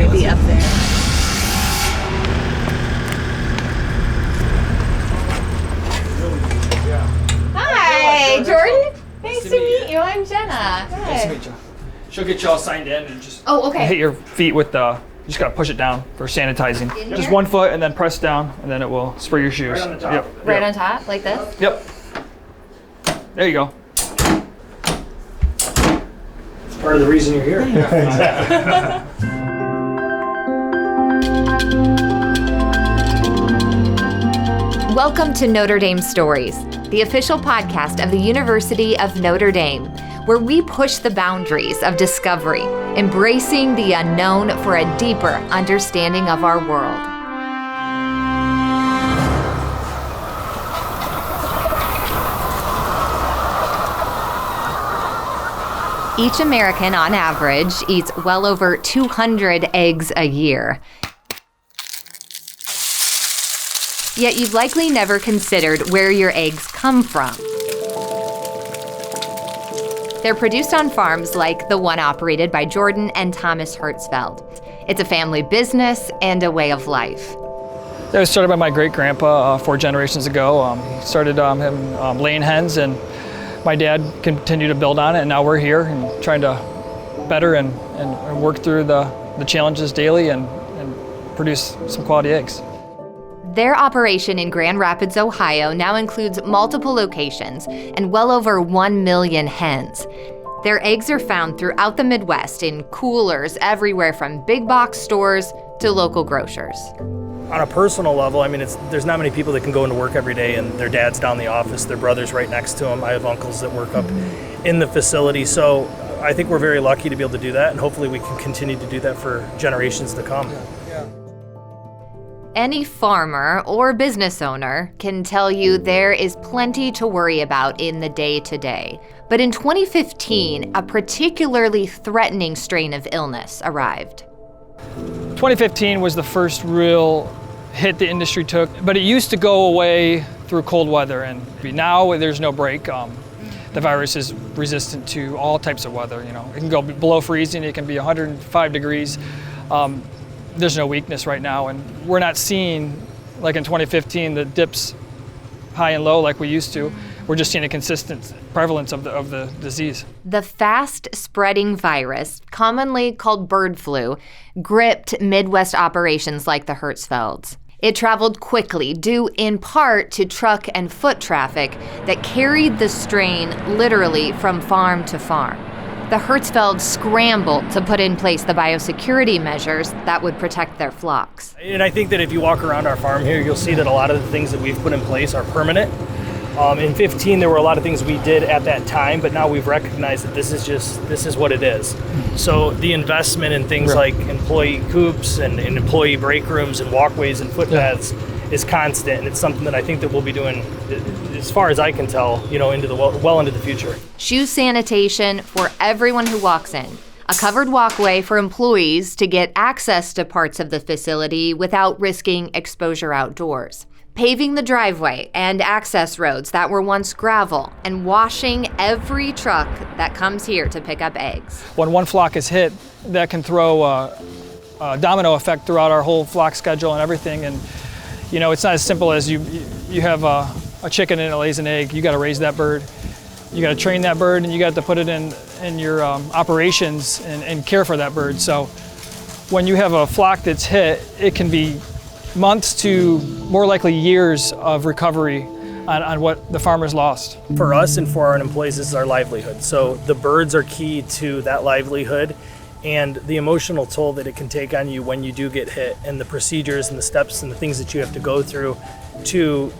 gonna be up there. Hi, Jordan. Nice to meet you. I'm Jenna. Nice to meet you. She'll get you all signed in and just hit your feet with the, you just gotta push it down for sanitizing. Just 1 foot and then press down and then it will spray your shoes. Right on the top. Yep. Right on top, like this? Yep. There you go. It's part of the reason you're here. Welcome to Notre Dame Stories, the official podcast of the University of Notre Dame, where we push the boundaries of discovery, embracing the unknown for a deeper understanding of our world. Each American, on average, eats well over 200 eggs a year. Yet you've likely never considered where your eggs come from. They're produced on farms like the one operated by Jordan and Thomas Hertzfeld. It's a family business and a way of life. It was started by my great-grandpa 4 generations ago. He started him laying hens, and my dad continued to build on it, and now we're here and trying to better and work through the challenges daily and produce some quality eggs. Their operation in Grand Rapids, Ohio now includes multiple locations and well over 1 million hens. Their eggs are found throughout the Midwest in coolers everywhere from big box stores to local grocers. On a personal level, I mean, there's not many people that can go into work every day and their dad's down the office, their brother's right next to them. I have uncles that work up in the facility, so I think we're very lucky to be able to do that, and hopefully we can continue to do that for generations to come. Any farmer or business owner can tell you there is plenty to worry about in the day-to-day. But in 2015, a particularly threatening strain of illness arrived. 2015 was the first real hit the industry took, but it used to go away through cold weather, and now there's no break. The virus is resistant to all types of weather. You know, it can go below freezing, it can be 105 degrees. There's no weakness right now, and we're not seeing, like in 2015, the dips high and low like we used to. We're just seeing a consistent prevalence of the disease. The fast-spreading virus, commonly called bird flu, gripped Midwest operations like the Hertzfelds. It traveled quickly, due in part to truck and foot traffic that carried the strain literally from farm to farm. The Hertzfelds scrambled to put in place the biosecurity measures that would protect their flocks. And I think that if you walk around our farm here, you'll see that a lot of the things that we've put in place are permanent. In 15, there were a lot of things we did at that time, but now we've recognized that this is what it is. So the investment in things like employee coops and employee break rooms and walkways and footpaths is constant, and it's something that I think that we'll be doing, as far as I can tell, into the future. Shoe sanitation for everyone who walks in. A covered walkway for employees to get access to parts of the facility without risking exposure outdoors. Paving the driveway and access roads that were once gravel, and washing every truck that comes here to pick up eggs. When one flock is hit, that can throw a domino effect throughout our whole flock schedule and everything. And it's not as simple as you have a chicken and it lays an egg. You got to raise that bird, you got to train that bird, and you got to put it in your operations and care for that bird. So when you have a flock that's hit, it can be months to more likely years of recovery on what the farmers lost. For us and for our employees, this is our livelihood. So the birds are key to that livelihood, and the emotional toll that it can take on you when you do get hit, and the procedures and the steps and the things that you have to go through to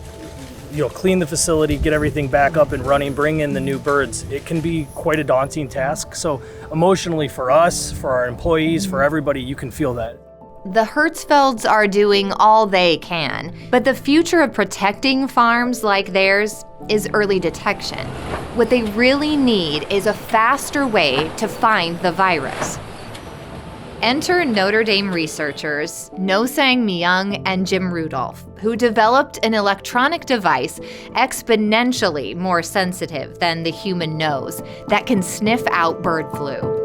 clean the facility, get everything back up and running, bring in the new birds. It can be quite a daunting task. So emotionally for us, for our employees, for everybody, you can feel that. The Hertzfelds are doing all they can, but the future of protecting farms like theirs is early detection. What they really need is a faster way to find the virus. Enter Notre Dame researchers No-Sang Myung and Jim Rudolph, who developed an electronic device exponentially more sensitive than the human nose that can sniff out bird flu.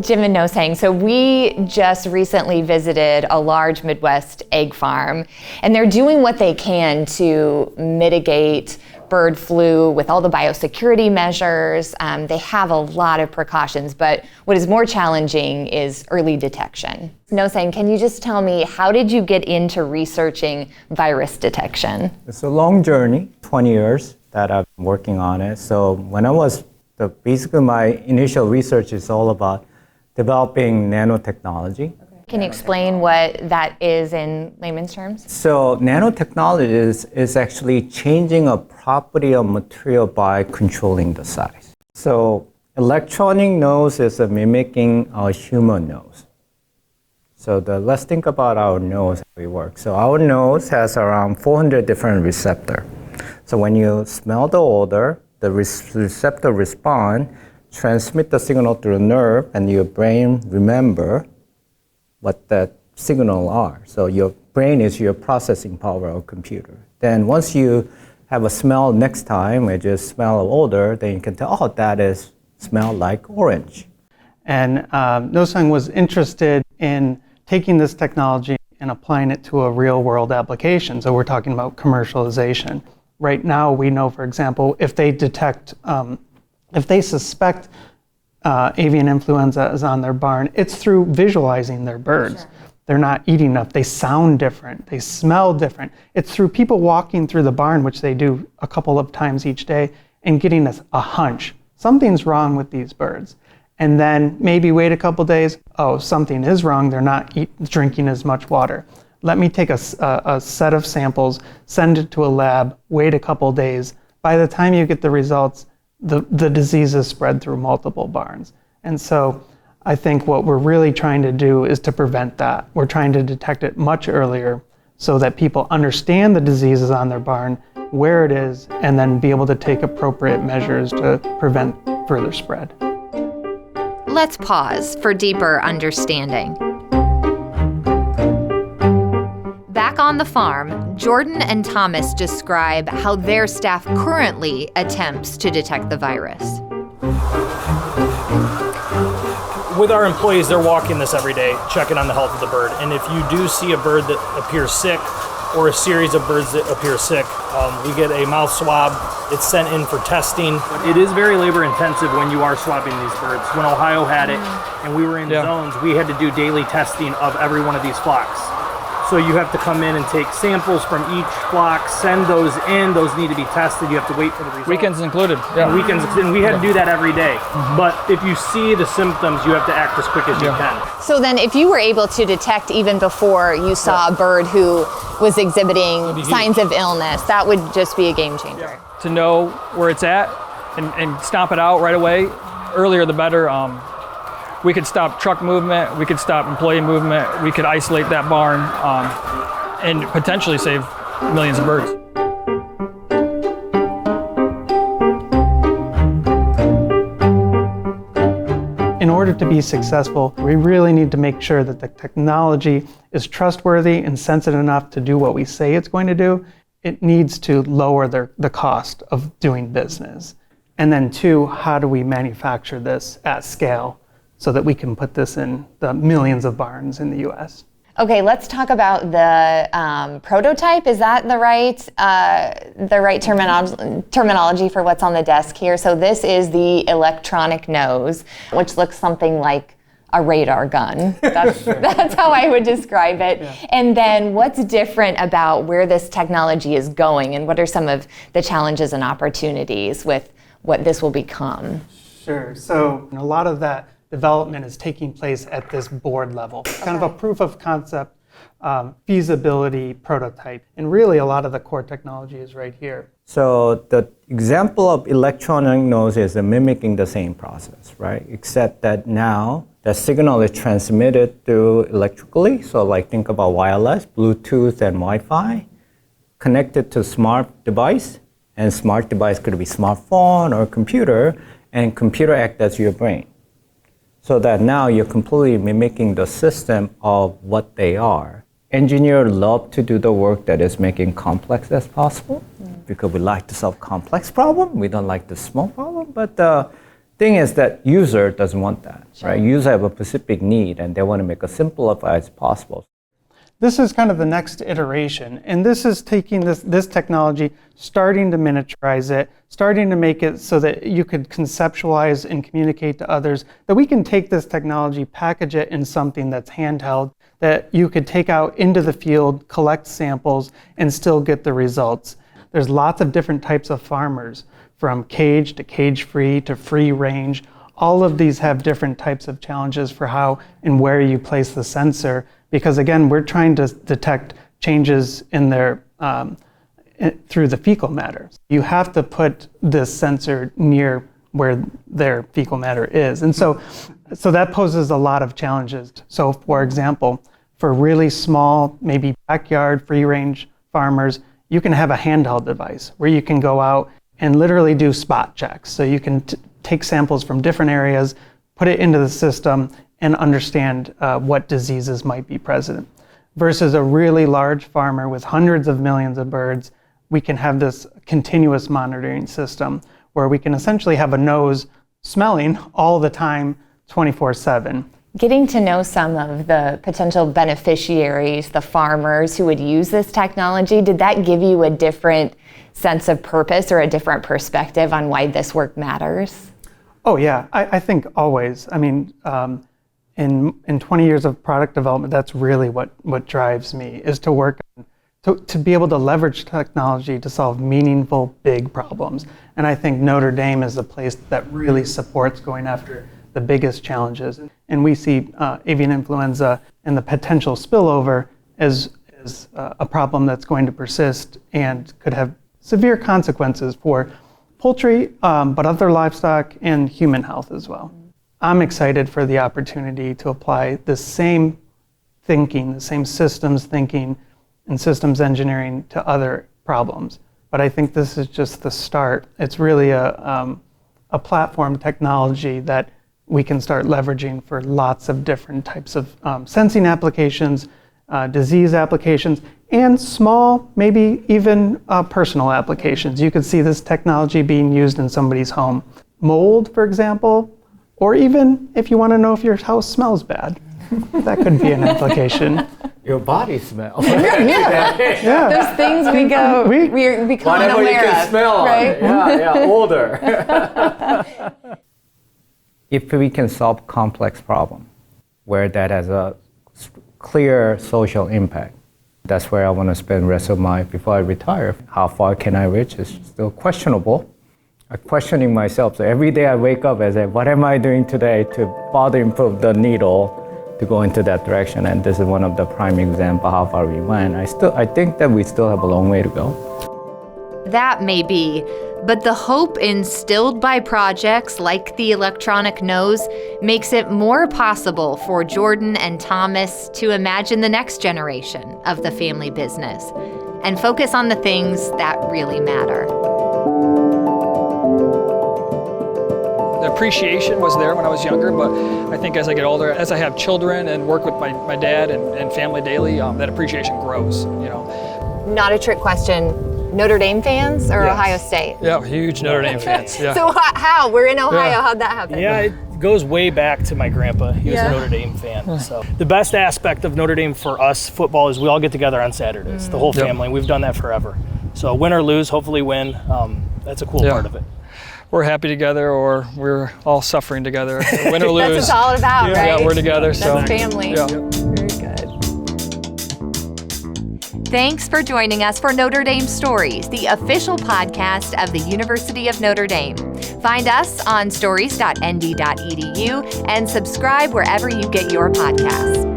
Jim and Nosang, so we just recently visited a large Midwest egg farm, and they're doing what they can to mitigate bird flu with all the biosecurity measures. They have a lot of precautions, but what is more challenging is early detection. Nosang, can you just tell me, how did you get into researching virus detection? It's a long journey, 20 years that I've been working on it. So when I was, basically my initial research is all about developing nanotechnology. Can you explain what that is in layman's terms? So nanotechnology is actually changing a property of material by controlling the size. So electronic nose is mimicking a human nose. So let's think about our nose, how it works. So our nose has around 400 different receptors. So when you smell the odor, the receptor respond, transmit the signal through the nerve, and your brain remember what that signal are. So your brain is your processing power of computer. Then once you have a smell next time, which is smell of odor, then you can tell, oh, that is smell like orange. And Nosang was interested in taking this technology and applying it to a real world application. So we're talking about commercialization. Right now, we know, for example, if they detect, if they suspect avian influenza is on their barn, it's through visualizing their birds. Sure. They're not eating enough, they sound different, they smell different. It's through people walking through the barn, which they do a couple of times each day, and getting a hunch. Something's wrong with these birds. And then maybe wait a couple days, oh, something is wrong, they're not drinking as much water. Let me take a set of samples, send it to a lab, wait a couple days. By the time you get the results, the disease is spread through multiple barns. And so I think what we're really trying to do is to prevent that. We're trying to detect it much earlier so that people understand the disease is on their barn, where it is, and then be able to take appropriate measures to prevent further spread. Let's pause for deeper understanding. Back on the farm, Jordan and Thomas describe how their staff currently attempts to detect the virus. With our employees, they're walking this every day, checking on the health of the bird. And if you do see a bird that appears sick or a series of birds that appear sick, we get a mouth swab. It's sent in for testing. It is very labor intensive when you are swabbing these birds. When Ohio had it and we were in zones, we had to do daily testing of every one of these flocks. So you have to come in and take samples from each flock, send those in. Those need to be tested. You have to wait for the results. Weekends included. Yeah. Weekends, and we had to do that every day. Mm-hmm. But if you see the symptoms, you have to act as quick as you can. So then if you were able to detect even before you saw a bird who was exhibiting signs of illness, that would just be a game changer. Yeah. To know where it's at and stomp it out right away, earlier the better. We could stop truck movement, we could stop employee movement, we could isolate that barn and potentially save millions of birds. In order to be successful, we really need to make sure that the technology is trustworthy and sensitive enough to do what we say it's going to do. It needs to lower the cost of doing business. And then two, how do we manufacture this at scale so that we can put this in the millions of barns in the US? Okay, let's talk about the prototype. Is that the right terminology for what's on the desk here? So this is the electronic nose, which looks something like a radar gun. That's how I would describe it. Yeah. And then what's different about where this technology is going, and what are some of the challenges and opportunities with what this will become? Sure, so a lot of that development is taking place at this board level, kind of a proof of concept, feasibility prototype. And really a lot of the core technology is right here. So the example of electronic nose is mimicking the same process, right? Except that now the signal is transmitted through electrically. So like think about wireless, Bluetooth and Wi-Fi, connected to smart device. And smart device could be smartphone or computer, and computer acts as your brain. So that now you're completely mimicking the system of what they are. Engineers love to do the work that is making complex as possible because we like to solve complex problem. We don't like the small problem. But Thing is that user doesn't want that, right? User have a specific need and they want to make as simplified as possible. This is kind of the next iteration, and this is taking this technology, starting to miniaturize it, starting to make it so that you could conceptualize and communicate to others that we can take this technology, package it in something that's handheld, that you could take out into the field, collect samples, and still get the results. There's lots of different types of farmers, from cage to cage-free to free range. All of these have different types of challenges for how and where you place the sensor, because again, we're trying to detect changes in their through the fecal matter. You have to put this sensor near where their fecal matter is. And so that poses a lot of challenges. So for example, for really small, maybe backyard free range farmers, you can have a handheld device where you can go out and literally do spot checks. So you can take samples from different areas, put it into the system, and understand what diseases might be present. Versus a really large farmer with hundreds of millions of birds, we can have this continuous monitoring system where we can essentially have a nose smelling all the time, 24/7. Getting to know some of the potential beneficiaries, the farmers who would use this technology, did that give you a different sense of purpose or a different perspective on why this work matters? Oh yeah, I think always. I mean, in 20 years of product development, that's really what drives me, is to work on, to be able to leverage technology to solve meaningful, big problems. And I think Notre Dame is the place that really supports going after the biggest challenges. And we see avian influenza and the potential spillover as a problem that's going to persist and could have severe consequences for poultry, but other livestock and human health as well. I'm excited for the opportunity to apply the same thinking, the same systems thinking and systems engineering to other problems. But I think this is just the start. It's really a platform technology that we can start leveraging for lots of different types of sensing applications, disease applications, and small, maybe even personal applications. You could see this technology being used in somebody's home. Mold, for example, or even if you want to know if your house smells bad. That could be an application. Your body smells. Yeah. Those things we become Whatever unaware you can of, smell, right? odor. If we can solve complex problem where that has a clear social impact, that's where I want to spend the rest of before I retire. How far can I reach is still questionable. I'm questioning myself. So every day I wake up and say, what am I doing today to further improve the needle to go into that direction? And this is one of the prime examples how far we went. I think that we still have a long way to go. That may be, but the hope instilled by projects like the electronic nose makes it more possible for Jordan and Thomas to imagine the next generation of the family business and focus on the things that really matter. The appreciation was there when I was younger, but I think as I get older, as I have children and work with my dad and family daily, that appreciation grows, you know. Not a trick question. Notre Dame fans or Yes. Ohio State? Yeah, huge Notre Dame fans. Yeah. So how? We're in Ohio. Yeah. How'd that happen? Yeah, it goes way back to my grandpa. He was Yeah. a Notre Dame fan. So the best aspect of Notre Dame for us football is we all get together on Saturdays, the whole Yep. family. We've done that forever. So win or lose, hopefully win. That's a cool Yeah. part of it. We're happy together or we're all suffering together. Win or lose. That's what it's all about, right? Yeah, we're together. That's so family. Yeah. Very good. Thanks for joining us for Notre Dame Stories, the official podcast of the University of Notre Dame. Find us on stories.nd.edu and subscribe wherever you get your podcasts.